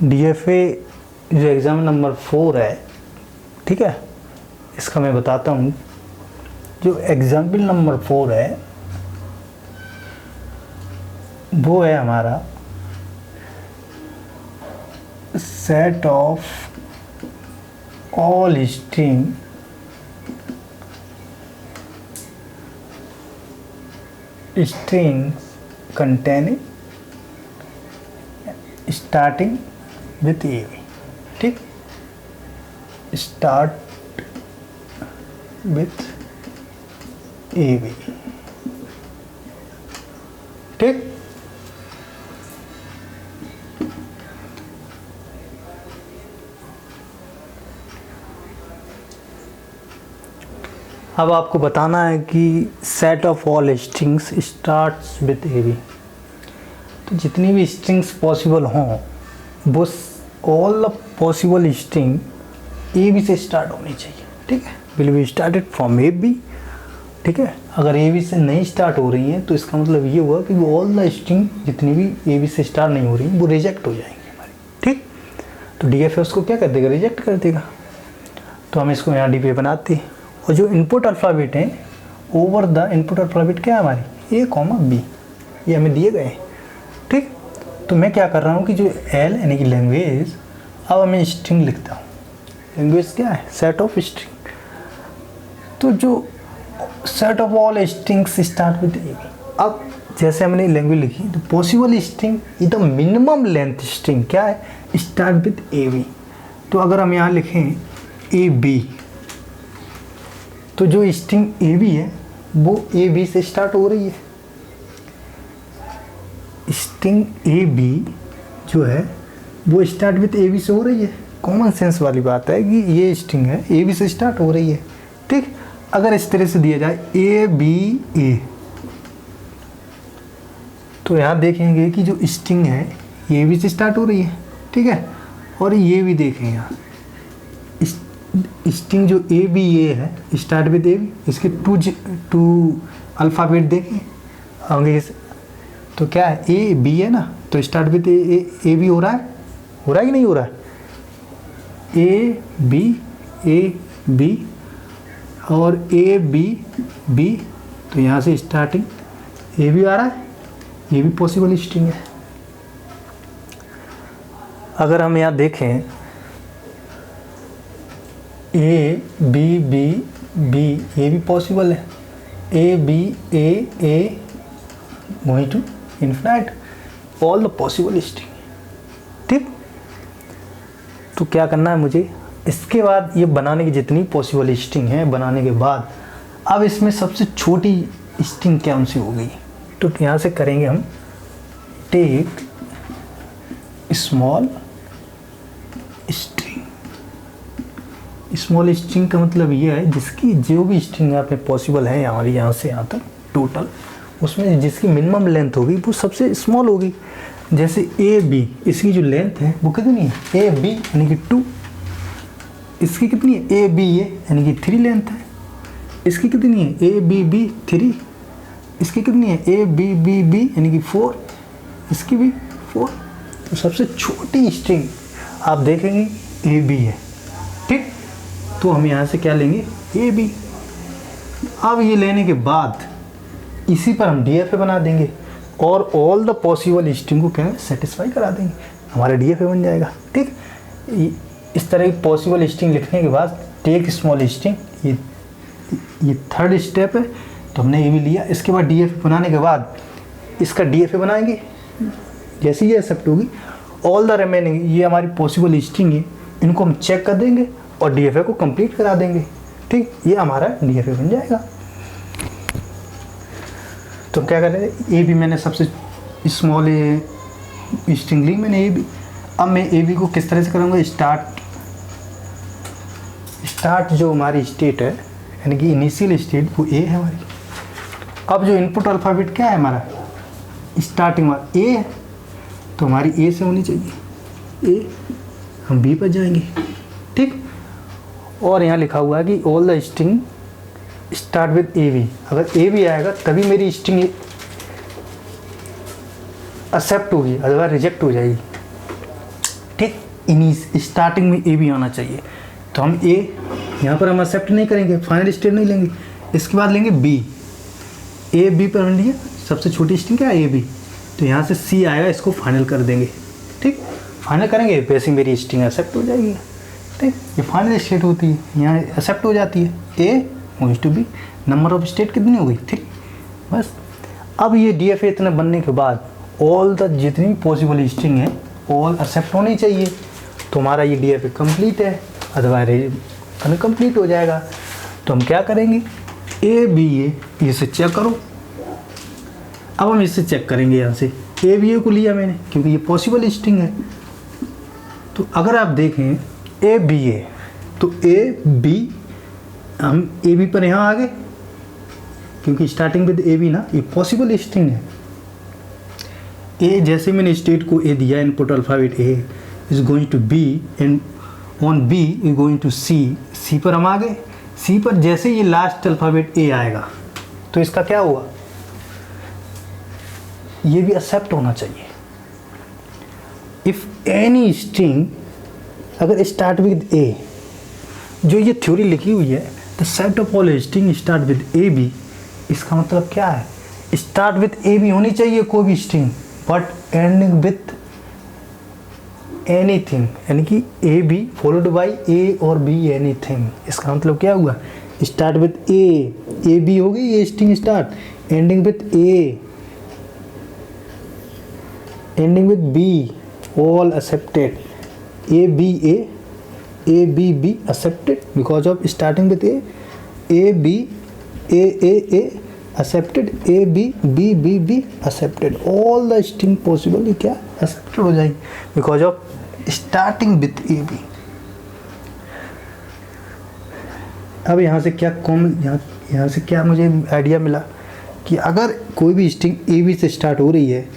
DFA जो exam number 4 है, ठीक है, इसका मैं बताता हूँ। जो एग्जाम्पल नंबर 4 है वो है हमारा set of all string containing starting with AV, ठीक, स्टार्ट विथ AV, ठीक। अब आपको बताना है कि set of all strings starts with AV, तो जितनी भी स्ट्रिंग्स पॉसिबल हों वो ऑल पॉसिबल स्ट्रिंग AV से स्टार्ट होनी चाहिए, ठीक है। Will be started from AB, ठीक है। अगर AV से नहीं स्टार्ट हो रही हैं तो इसका मतलब ये हुआ कि वो ऑल द स्ट्रिंग जितनी भी AV से स्टार्ट नहीं हो रही वो रिजेक्ट हो जाएंगी हमारी, ठीक। तो DFA उसको क्या कर देगा, रिजेक्ट कर देगा। तो हम इसको यहाँ DFA बनाते हैं। और जो इनपुट अल्फ़ाबेट हैं, ओवर द इनपुट अल्फ़ाबेट क्या है हमारी, A, B, ये हमें दिए गए हैं, ठीक। तो मैं क्या कर रहा हूँ कि जो L यानी कि लैंग्वेज, अब मैं स्ट्रिंग लिखता हूँ। लैंग्वेज क्या है, सेट ऑफ स्ट्रिंग। तो जो set of all strings start with AV। अब जैसे हमने लैंग्वेज लिखी तो पॉसिबल स्ट्रिंग ये तो मिनिमम लेंथ स्ट्रिंग क्या है, स्टार्ट विद AV। तो अगर हम यहाँ लिखें AB, तो जो स्ट्रिंग AB है वो AB से स्टार्ट हो रही है। स्ट्रिंग AB जो है वो स्टार्ट विद AB से हो रही है। कॉमन सेंस वाली बात है कि ये स्ट्रिंग है AB से स्टार्ट हो रही है, ठीक। अगर इस तरह से दिया जाए ABA, तो यहाँ देखेंगे कि जो स्ट्रिंग है ये AB से स्टार्ट हो रही है, ठीक है। और ये भी देखें यहाँ स्ट्रिंग जो ABA है स्टार्ट विद AB, इसके टू अल्फ़ाबेट देखें होंगे, तो क्या है AB है ना, तो स्टार्ट विद AB हो रहा है कि नहीं हो रहा है, AB और ABB, तो यहाँ से स्टार्टिंग AB आ रहा है, ये भी पॉसिबल स्ट्रिंग है। अगर हम यहाँ देखें ABBB, ये भी पॉसिबल है, ABAA going to infinite, all the possible string, ठीक। तो क्या करना है मुझे, इसके बाद ये बनाने की जितनी पॉसिबल स्ट्रिंग है बनाने के बाद, अब इसमें सबसे छोटी स्ट्रिंग कौन सी होगी, तो यहाँ से करेंगे हम take small string. Small string का मतलब ये है जिसकी जो भी स्ट्रिंग यहाँ पे पॉसिबल है हमारी यहाँ से यहाँ तक टोटल, उसमें जिसकी मिनिमम लेंथ होगी वो सबसे स्मॉल होगी। जैसे AB, इसकी जो लेंथ है वो कितनी है, AB यानी कि 2, इसकी कितनी है ABA यानी कि 3 लेंथ है, इसकी कितनी है ABB 3, इसकी कितनी है ABBB यानी कि 4, इसकी भी 4। तो सबसे छोटी स्ट्रिंग आप देखेंगे AB है, ठीक। तो हम यहाँ से क्या लेंगे AB। अब ये लेने के बाद इसी पर हम DFA बना देंगे और ऑल द पॉसिबल स्ट्रिंग को क्या है सेटिस्फाई करा देंगे, हमारा DFA बन जाएगा, ठीक। इस तरह की पॉसिबल स्ट्रिंग लिखने के बाद टेक स्मॉल स्ट्रिंग, ये थर्ड स्टेप है। तो हमने ये भी लिया। इसके बाद DFA बनाने के बाद इसका DFA बनाएंगे, जैसे ये एक्सेप्ट होगी ऑल द रिमेनिंग, ये हमारी पॉसिबल स्ट्रिंग है, इनको हम चेक कर देंगे और DFA को कंप्लीट करा देंगे, ठीक। ये हमारा DFA बन जाएगा। तो क्या करें, AB मैंने सबसे स्मॉल स्ट्रिंग ली मैंने AB। अब मैं AB को किस तरह से करूँगा, स्टार्ट जो हमारी स्टेट है यानी कि इनिशियल स्टेट वो A है हमारी। अब जो इनपुट अल्फ़ाबेट क्या है हमारा, स्टार्टिंग वाला A है, तो हमारी A से होनी चाहिए A, हम B पर जाएंगे, ठीक। और यहाँ लिखा हुआ है कि all the string start with AB। अगर AB आएगा तभी मेरी स्ट्रिंग एक्सेप्ट होगी, अदरवाइज रिजेक्ट हो जाएगी। ठीक, स्टार्टिंग में ए बी आना चाहिए। तो हम ए यहाँ पर हम एक्सेप्ट नहीं करेंगे, फाइनल स्टेट नहीं लेंगे। इसके बाद लेंगे बी, ए बी पर हमने लिया सबसे छोटी स्ट्रिंग क्या है ए बी, तो यहाँ से सी आएगा, इसको फाइनल कर देंगे। ठीक, फाइनल करेंगे वैसे मेरी स्ट्रिंग एक्सेप्ट हो जाएगी। ठीक, ये फाइनल स्टेट होती है, यहाँ एक्सेप्ट हो जाती है। A going to B, number of state कितनी हो गई 3। बस अब ये डी एफ ए इतना बनने के बाद ऑल द जितनी पॉसिबल स्ट्रिंग है ऑल एक्सेप्ट होनी चाहिए, तो हमारा ये डी एफ ए कम्प्लीट है, अदरवाइज अनकम्प्लीट हो जाएगा। तो हम क्या करेंगे, ए बी ए इसे चेक करो। अब हम इससे चेक करेंगे, यहाँ से ए बी ए को लिया मैंने क्योंकि ये पॉसिबल स्ट्रिंग है। तो अगर आप देखें ए बी ए, तो ए बी, हम ए बी पर यहाँ आ गए क्योंकि स्टार्टिंग विद ए बी ना, ये पॉसिबल स्ट्रिंग है। ए जैसे मैंने स्टेट को ए दिया, input alphabet A is going to B and on B is going to C, C पर हम आ गए। सी पर जैसे ये लास्ट अल्फ़ाबेट ए आएगा तो इसका क्या हुआ, ये भी एक्सेप्ट होना चाहिए। इफ़ एनी स्ट्रिंग अगर स्टार्ट विद ए, जो ये थ्योरी लिखी हुई है the set of all string start with A B, इसका मतलब क्या है, स्टार्ट विद ए बी होनी चाहिए कोई भी string, but ending with anything, यानी कि A be followed by A और बी एनीथिंग। इसका मतलब क्या हुआ, स्टार्ट विद ए बी हो गई ये string start, ending with ending with B, all accepted, A B B accepted because of starting with A B A accepted, A B B B B accepted, all the string possible क्या accepted हो जाएगी because of starting with A B। अब यहाँ से क्या common, यहाँ से क्या मुझे आइडिया मिला कि अगर कोई भी स्ट्रिंग A B से स्टार्ट हो रही है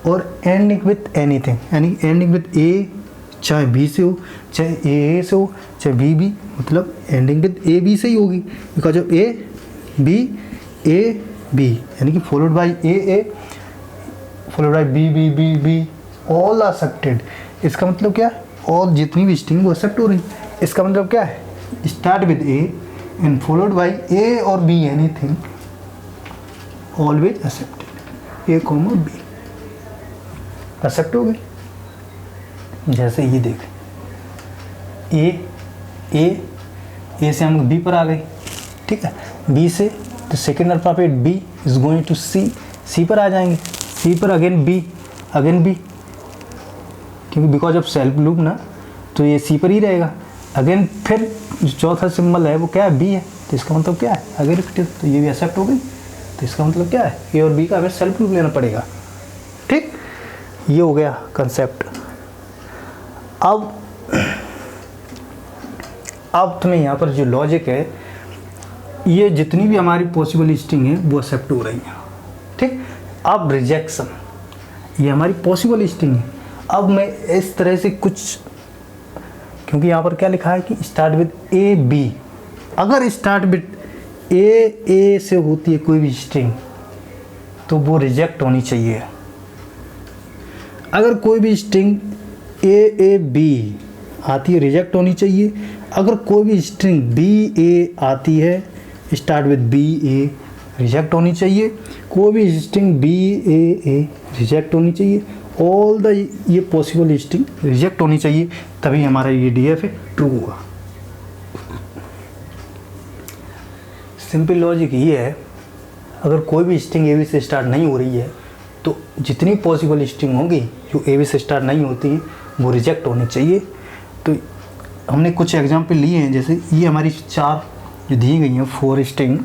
और एंडिंग विथ एनीथिंग, यानी एंडिंग विथ A, चाहे B से हो, चाहे A से हो, चाहे B B, मतलब एंडिंग विथ A B से ही होगी बिकॉज ऑफ A B, यानी कि followed by A followed by B all accepted. इसका मतलब क्या है, ऑल जितनी भी स्ट्रिंग वो एक्सेप्ट हो रही। इसका मतलब क्या है, start with A and followed by A और B anything always accepted, A comma B accept हो गई। जैसे ये देख, ए से हम बी पर आ गए, ठीक है, बी से तो second alphabet B is going to C पर आ जाएंगे, सी पर अगेन बी क्योंकि बिकॉज ऑफ सेल्फ लूप ना, तो ये सी पर ही रहेगा। अगेन फिर जो चौथा सिंबल है वो क्या है, बी है, तो इसका मतलब क्या है, अगेन रिपीट, तो ये भी एक्सेप्ट हो गई। तो इसका मतलब क्या है, ए और बी का हमें सेल्फ लूप लेना पड़ेगा। ठीक, ये हो गया कंसेप्ट। अब तुम्हें यहाँ पर जो लॉजिक है, ये जितनी भी हमारी पॉसिबल स्ट्रिंग है वो एक्सेप्ट हो रही हैं। ठीक, अब रिजेक्शन, ये हमारी पॉसिबल स्ट्रिंग है। अब मैं इस तरह से कुछ, क्योंकि यहाँ पर क्या लिखा है कि स्टार्ट विद ए बी, अगर स्टार्ट विद ए से होती है कोई भी स्ट्रिंग तो वो रिजेक्ट होनी चाहिए। अगर कोई भी स्ट्रिंग ए बी आती है रिजेक्ट होनी चाहिए। अगर कोई भी स्ट्रिंग बी ए आती है start with B A reject होनी चाहिए। कोई भी स्ट्रिंग बी ए रिजेक्ट होनी चाहिए। ऑल द ये पॉसिबल स्ट्रिंग रिजेक्ट होनी चाहिए, तभी हमारा ये डी एफ ट्रू होगा। सिंपल लॉजिक ये है, अगर कोई भी स्ट्रिंग ए बी से स्टार्ट नहीं हो रही है तो जितनी पॉसिबल स्ट्रिंग होंगी जो ए बी से स्टार्ट नहीं होती हैं वो रिजेक्ट होनी चाहिए। तो हमने कुछ एग्जाम्पल लिए हैं, जैसे ये हमारी 4 जो दी गई हैं 4 स्ट्रिंग,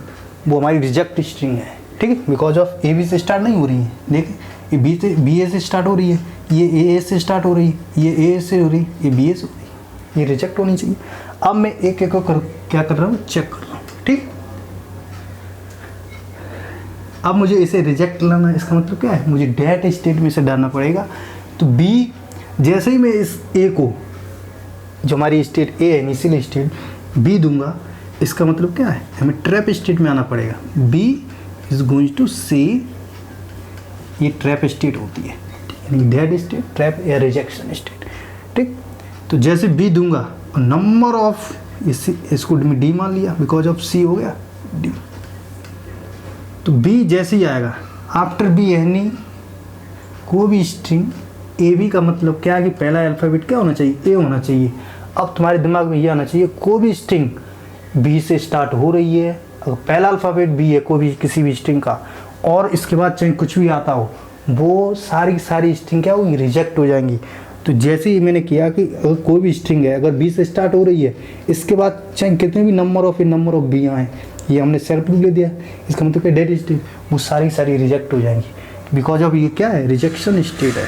वो हमारी रिजेक्ट स्ट्रिंग है। ठीक है, बिकॉज ऑफ ए बी से स्टार्ट नहीं हो रही है। देखिए, ये बी ए से स्टार्ट हो रही है, ये ए से स्टार्ट हो रही है, ये ए से हो रही है, ये बी ए से हो रही है, ये रिजेक्ट होनी चाहिए। अब मैं एक एक क्या कर रहा हूँ, चेक कर रहा हूँ। ठीक, अब मुझे इसे रिजेक्ट लाना है, इसका मतलब क्या है, मुझे डेट स्टेट में इसे डालना पड़ेगा। तो बी, जैसे ही मैं इस ए को, जो हमारी स्टेट ए है इनिशियल स्टेट, बी दूंगा, इसका मतलब क्या है, हमें ट्रैप स्टेट में आना पड़ेगा। बी इज गोइंग टू सी, ये ट्रैप स्टेट होती है, यानी डेड स्टेट, ट्रैप या रिजेक्शन स्टेट। ठीक, तो जैसे बी दूंगा और नंबर ऑफ इसको डी मान लिया, बिकॉज ऑफ सी हो गया डी। तो बी जैसे ही आएगा आफ्टर बी एनी कोई भी स्ट्रिंग ए बी का मतलब क्या है कि पहला अल्फ़ाबेट क्या होना चाहिए, ए होना चाहिए। अब तुम्हारे दिमाग में ये आना चाहिए कोई भी स्ट्रिंग बी से स्टार्ट हो रही है, अगर पहला अल्फ़ाबेट बी है कोई भी किसी भी स्ट्रिंग का, और इसके बाद चाहे कुछ भी आता हो, वो सारी स्ट्रिंग क्या होगी, रिजेक्ट हो जाएंगी। तो जैसे ही मैंने किया कि अगर कोई भी स्ट्रिंग है अगर बी से स्टार्ट हो रही है, इसके बाद चाहे कितने भी नंबर ऑफ बी आए, ये हमने सेल्फ ले दिया, इसका मतलब क्या डेड स्ट्रिंग, वो सारी रिजेक्ट हो जाएंगी, बिकॉज ऑफ ये क्या है, रिजेक्शन स्टेट है,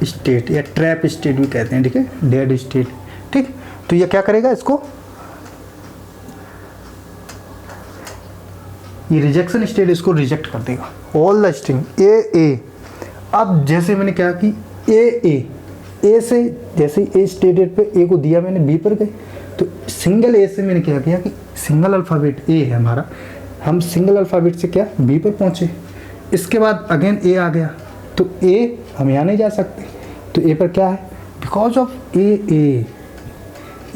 स्टेट या ट्रैप स्टेट भी कहते हैं, ठीक है, डेड स्टेट। ठीक, तो ये क्या करेगा, इसको ये रिजेक्शन स्टेट इसको रिजेक्ट कर देगा ऑल द स्ट्रिंग ए। अब जैसे मैंने क्या कि ए से जैसे ए स्टेटेड पे ए को दिया मैंने बी पर गए, तो सिंगल ए से मैंने क्या किया कि सिंगल अल्फ़ाबेट ए है हमारा, हम सिंगल अल्फ़ाबेट से क्या बी पर पहुँचे, इसके बाद अगेन ए आ गया, तो ए हम यहाँ नहीं जा सकते, तो ए पर क्या है, बिकॉज ऑफ ए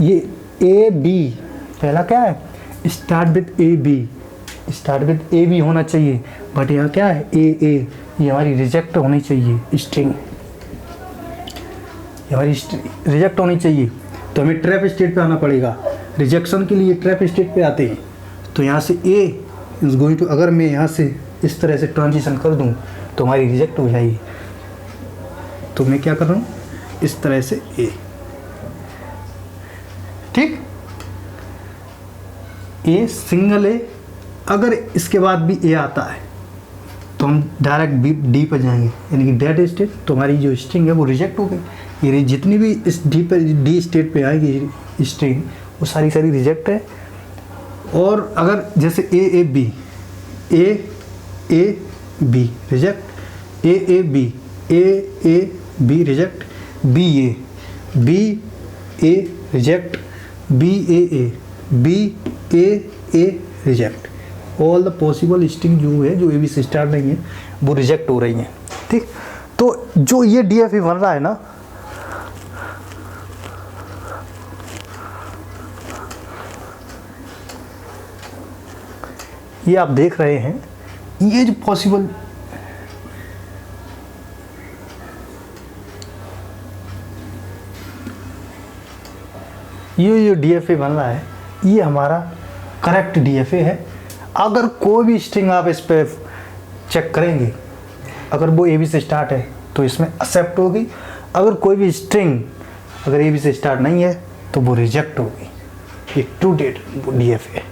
ये ए बी पहला क्या है, स्टार्ट विद ए बी होना चाहिए, बट यहाँ क्या है ए ये हमारी रिजेक्ट होनी चाहिए स्ट्रिंग, हमारी रिजेक्ट होनी चाहिए। तो हमें ट्रैप स्टेट पे आना पड़ेगा, रिजेक्शन के लिए ट्रैप स्टेट पे आते हैं। तो यहाँ से ए इज गोइंग टू, अगर मैं यहाँ से इस तरह से ट्रांजिशन कर दूँ तो हमारी रिजेक्ट हो जाएगी, तो मैं क्या कर रहा हूँ इस तरह से ए, ठीक, ए सिंगल ए, अगर इसके बाद भी ए आता है तो हम डायरेक्ट डी पर जाएंगे, यानी कि डेड स्टेट, तो हमारी जो स्ट्रिंग है वो रिजेक्ट हो गई। ये जितनी भी इस डी स्टेट पे आएगी स्ट्रिंग वो सारी रिजेक्ट है। और अगर जैसे A B reject, A B reject, B A reject, B A reject, all the possible string जो है जो ए बी से स्टार्ट नहीं है वो रिजेक्ट हो रही हैं। ठीक, तो जो ये डीएफए बन रहा है ना, ये आप देख रहे हैं, ये जो पॉसिबल ये डीएफए बन रहा है, ये हमारा करेक्ट डीएफए है। अगर कोई भी स्ट्रिंग आप इस पर चेक करेंगे, अगर वो ए बी से स्टार्ट है तो इसमें एक्सेप्ट होगी, अगर कोई भी स्ट्रिंग अगर ए बी से स्टार्ट नहीं है तो वो रिजेक्ट होगी। ये ट्रू डेट डीएफए है।